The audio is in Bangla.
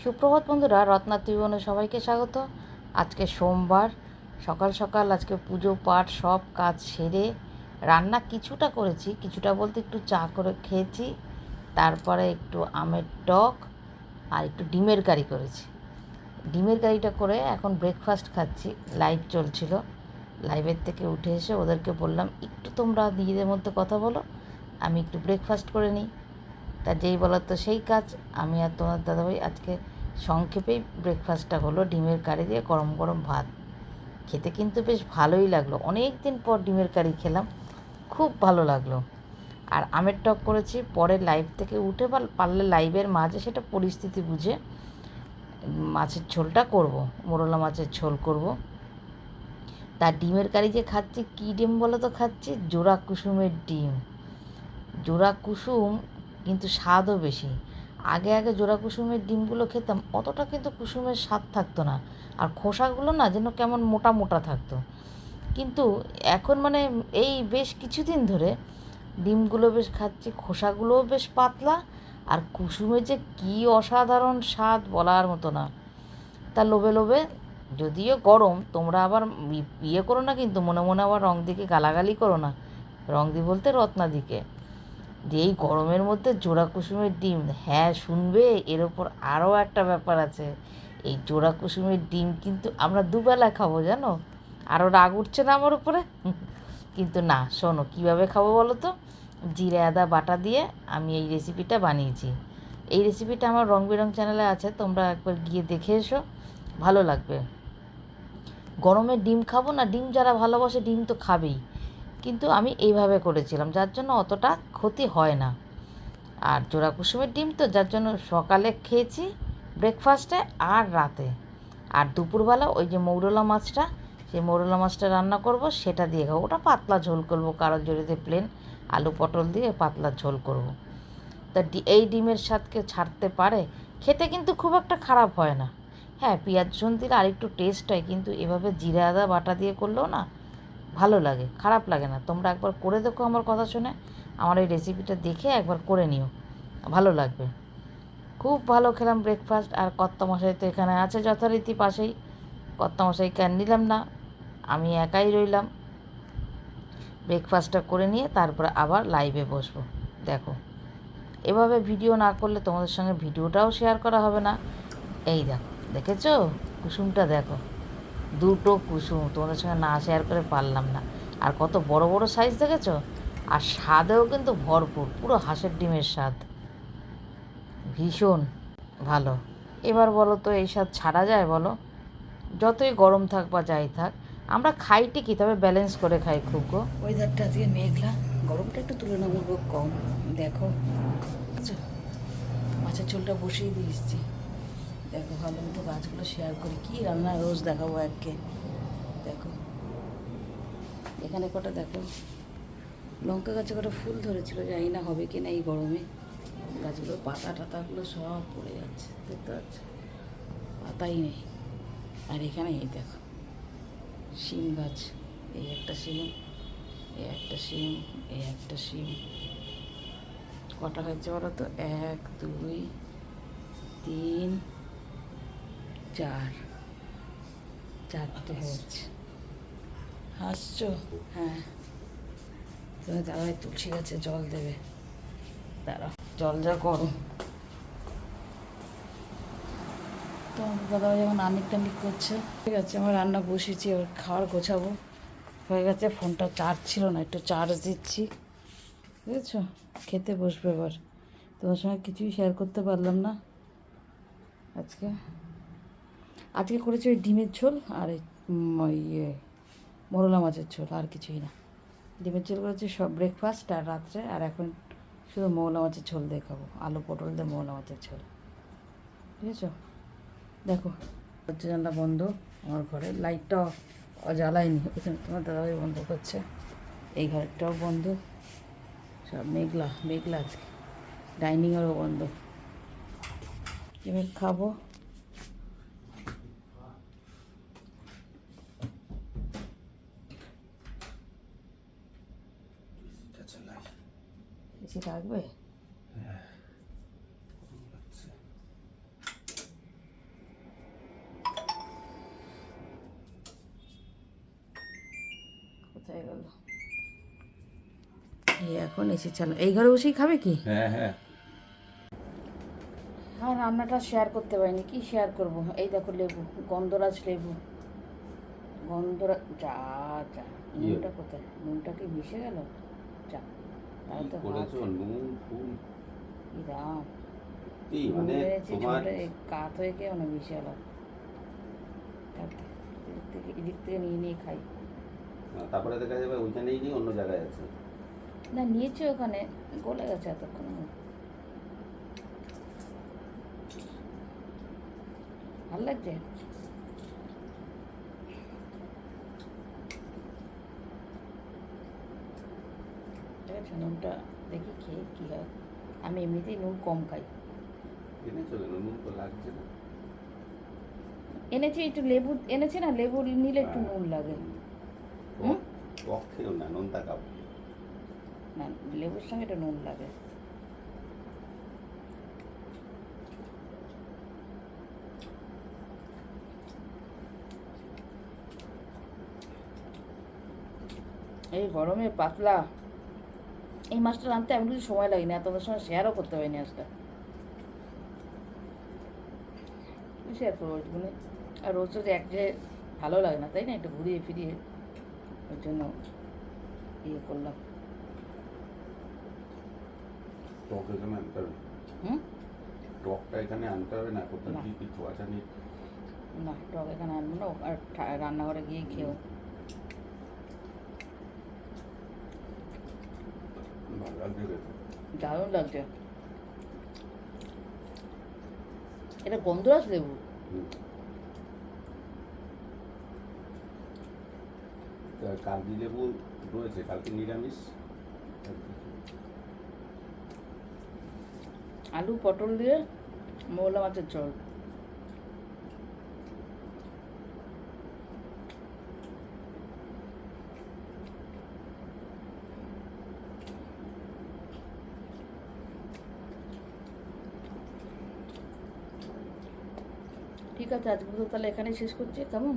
সুপ্রভাত বন্ধুরা, রত্না ত্রিভুবনে সবাইকে স্বাগত। আজকে সোমবার, সকাল সকাল আজকে পুজো পাঠ সব কাজ সেরে রান্না কিছুটা করেছি, কিছুটা বলতে একটু চা করে খেয়েছি, তারপরে একটু আমের টক আর একটু ডিমের কারি করেছি। ডিমের কারিটা করে এখন ব্রেকফাস্ট খাচ্ছি। লাইভ চলছিল, লাইভের থেকে উঠে এসে ওদেরকে বললাম একটু তোমরা নিজেদের মধ্যে কথা বলো, আমি একটু ব্রেকফাস্ট করে নিই। তা যেই বলার তো সেই কাজ। আমি আর তোমার দাদাভাই আজকে সংক্ষেপেই ব্রেকফাস্টটা হলো ডিমের কারি দিয়ে গরম গরম ভাত। খেতে কিন্তু বেশ ভালোই লাগলো, অনেক দিন পর ডিমের কারি খেলাম, খুব ভালো লাগলো। আর আমের টক করেছি, পরে লাইভ থেকে উঠে পারলে লাইভের মাঝে সেটা পরিস্থিতি বুঝে মাছের ঝোলটা করব, মোরলা মাছের ঝোল করব। তার ডিমের কারি যে খাচ্ছি, কী ডিম বলো তো খাচ্ছি? জোড়া কুসুমের ডিম। জোড়া কুসুম কিন্তু স্বাদও বেশি। আগে আগে জোড়া কুসুমের ডিমগুলো খেতাম, অতটা কিন্তু কুসুমের স্বাদ থাকতো না, আর খোসাগুলো না যেন কেমন মোটা মোটা থাকতো। কিন্তু এখন মানে এই বেশ কিছুদিন ধরে ডিমগুলো বেশ খাচ্ছি, খোসাগুলোও বেশ পাতলা, আর কুসুমের যে কী অসাধারণ স্বাদ বলার মতো না। তা লোভে লোভে, যদিও গরম, তোমরা আবার ইয়ে করো না কিন্তু, মনে মনে আবার রংদিকে গালাগালি করো না। রংদি বলতে রত্নাদিকে, যে এই গরমের মধ্যে জোড়া কুসুমের ডিম। হ্যাঁ শুনবে, এর ওপর আরও একটা ব্যাপার আছে। এই জোড়া কুসুমের ডিম কিন্তু আমরা দুবেলা খাবো, জানো? আরও রাগ উঠছে না আমার উপরে? কিন্তু না, শোনো কীভাবে খাবো বলো তো। জিরে আদা বাটা দিয়ে আমি এই রেসিপিটা বানিয়েছি। এই রেসিপিটা আমার রং বেরং চ্যানেলে আছে, তোমরা একবার গিয়ে দেখে এসো, ভালো লাগবে। গরমে ডিম খাবো না, ডিম যারা ভালোবাসে ডিম তো খাবেই, কিন্তু আমি এইভাবে করেছিলাম, যার জন্য অতটা ক্ষতি হয় না। আর জোড়া কুসুমের ডিম তো, যার জন্য সকালে খেয়েছি ব্রেকফাস্টে আর রাতে। আর দুপুরবেলা ওই যে মৌরলা মাছটা, সেই মৌরলা মাছটা রান্না করব, সেটা দিয়ে খাবো। ওটা পাতলা ঝোল করবো, কারোর জড়িতে প্লেন আলু পটল দিয়ে পাতলা ঝোল করব। তা এই ডিমের স্বাদকে ছাড়তে পারে, খেতে কিন্তু খুব একটা খারাপ হয় না। হ্যাঁ, পেঁয়াজ রসুন দিলে আরেকটু টেস্ট হয়, কিন্তু এভাবে জিরে আদা বাটা দিয়ে করলেও না ভালো লাগে, খারাপ লাগে না। তোমরা একবার করে দেখো, আমার কথা শুনে আমার এই রেসিপিটা দেখে একবার করে নিও, ভালো লাগবে। খুব ভালো খেলাম ব্রেকফাস্ট। আর কর্তামশাই তো এখানে আছে যথারীতি পাশেই, কর্তামশাইকে আর নিলাম না, আমি একাই রইলাম। ব্রেকফাস্টটা করে নিয়ে তারপরে আবার লাইভে বসবো। দেখো, এভাবে ভিডিও না করলে তোমাদের সঙ্গে ভিডিওটাও শেয়ার করা হবে না। এই দেখো, দেখেছো কুসুমটা? দেখো, দুটো কুসুম তোমাদের সঙ্গে না শেয়ার করে পারলাম না। আর কত বড় বড় সাইজ দেখেছো? আর স্বাদেও কিন্তু ভরপুর, পুরো হাঁসের ডিমের স্বাদ, ভীষণ ভালো। এবার বলো তো, এই স্বাদ ছাড়া যায় বলো? যতই গরম থাক বা যাই থাক, আমরা খাই ঠিকই, তবে ব্যালেন্স করে খাই খুব গো। ওয়েদারটা আজকে মেঘলা, গরমটা একটু তুলনামূলক কম। দেখো, মাছের ঝোলটা বসিয়ে দিয়ে এসেছি। দেখো, ভালো মতো গাছগুলো শেয়ার করি, কী রান্না রোজ দেখাবো এককে। দেখো এখানে কটা, দেখো লঙ্কা গাছে কটা ফুল ধরেছিল, জানি না হবে কি না এই গরমে। গাছগুলোর পাতা টাতাগুলো সব পড়ে যাচ্ছে, দেখতে পাচ্ছ, পাতাই নেই। আর এখানে এই দেখো শিম গাছ, এই একটা শিম, এই একটা শিম, এই একটা শিম। কটা হয়েছে বলো তো? 1 2 3 4, 4টে হয়েছে। হাসছো? হ্যাঁ, তুমি দাদাভাই তুলসী গাছে জল দেবে, দাঁড়াও জল যা করো। তো দাদাভাই যেমন আনিক টানিক করছে। ঠিক আছে, আমার রান্না বসেছি, এবার খাওয়ার গোছাবো হয়ে গেছে। ফোনটা চার্জ ছিল না, একটু চার্জ দিচ্ছি, বুঝেছো? খেতে বসবে এবার। তোমার সঙ্গে কিছুই শেয়ার করতে পারলাম না আজকে। আজকে করেছি ওই ডিমের ঝোল আর ইয়ে মোরলা মাছের ঝোল, আর কিছুই না। ডিমের ঝোল করেছি সব ব্রেকফাস্ট আর রাত্রে, আর এখন শুধু মোরলা মাছের ঝোল দিয়ে খাবো, আলু পটল দিয়ে মোরলা মাছের ঝোল, বুঝেছো? দেখো, হচ্ছে জানলা বন্ধ, আমার ঘরে লাইটটাও জ্বালায়নি, ওখানে তোমার দাদাভাই বন্ধ করছে। এই ঘরটাও বন্ধ, সব মেঘলা মেঘলা আজকে। ডাইনিংয়েরও বন্ধ। এবার খাবো। বেশি রাখবে? হয়ে গেল। এখন এসে চালো, এই ঘরে বসেই খাবে কি? হ্যাঁ হ্যাঁ। হ্যাঁ, রান্নাটা শেয়ার করতে পারিনি, কি শেয়ার করব। এই দেখো লেবু, গন্ধরাজ লেবু, গন্ধরাজ। যা যা, নুনটা কোথায়? নুনটা কি মিশে গেল? যা, তাহলে তো করেছো নুন ফুল রাম কি নুন মানে এনেছি তোমার ছোটে, কাত হয়ে গিয়ে অনেক মিশে গেল। এদিক থেকে নিয়ে নিয়ে খাই। তারপরে দেখা যাবে ওইখানেই নেই, অন্য জায়গায় আছে। না, নিয়েছি ওখানে, গলে গেছে এতক্ষণ। ভাল লাগছে। ঠিক আছে, নুনটা দেখি খেয়ে কী হয়। আমি এমনিতেই নুন কম খাই। এনেছো কেন? নুন তো লাগছে না। এনেছি একটু লেবু, এনেছি না, লেবু নিলে একটু নুন লাগে। হুম, টক খেও না, নুন তাকাও। না, লেবুর সঙ্গে একটু নুন লাগে। এই গরমে পাতলা এই মাছটা রাঁধতে এমন কিছু সময় লাগেনি, আর তোমাদের সঙ্গে শেয়ারও করতে পারিনি আজকে। শেয়ার করবো ওইটুকুনি। আর রোজ রোজ এক যে ভালো লাগে না, তাই না? একটু ঘুরিয়ে ফিরিয়ে ওই জন্য ইয়ে করলাম। টক এখানে আনতে হবে। হুম, টকটা এখানে আনতে হবে না, কোথাও কি কিছু আছে নি? না, টক এখানে আনবো না, আর রান্নাঘরে গিয়ে খেয়েও। ভালো লাগছে খেতে। দারুণ লাগছে। এটা গন্ধরাজ লেবু। কাগজি লেবু রয়েছে, কালকে নিরামিষ। আলু পটল দিয়ে মৌলা মাছের ঝোল। ঠিক আছে, আজকে তো তাহলে এখানেই শেষ করছি, কেমন?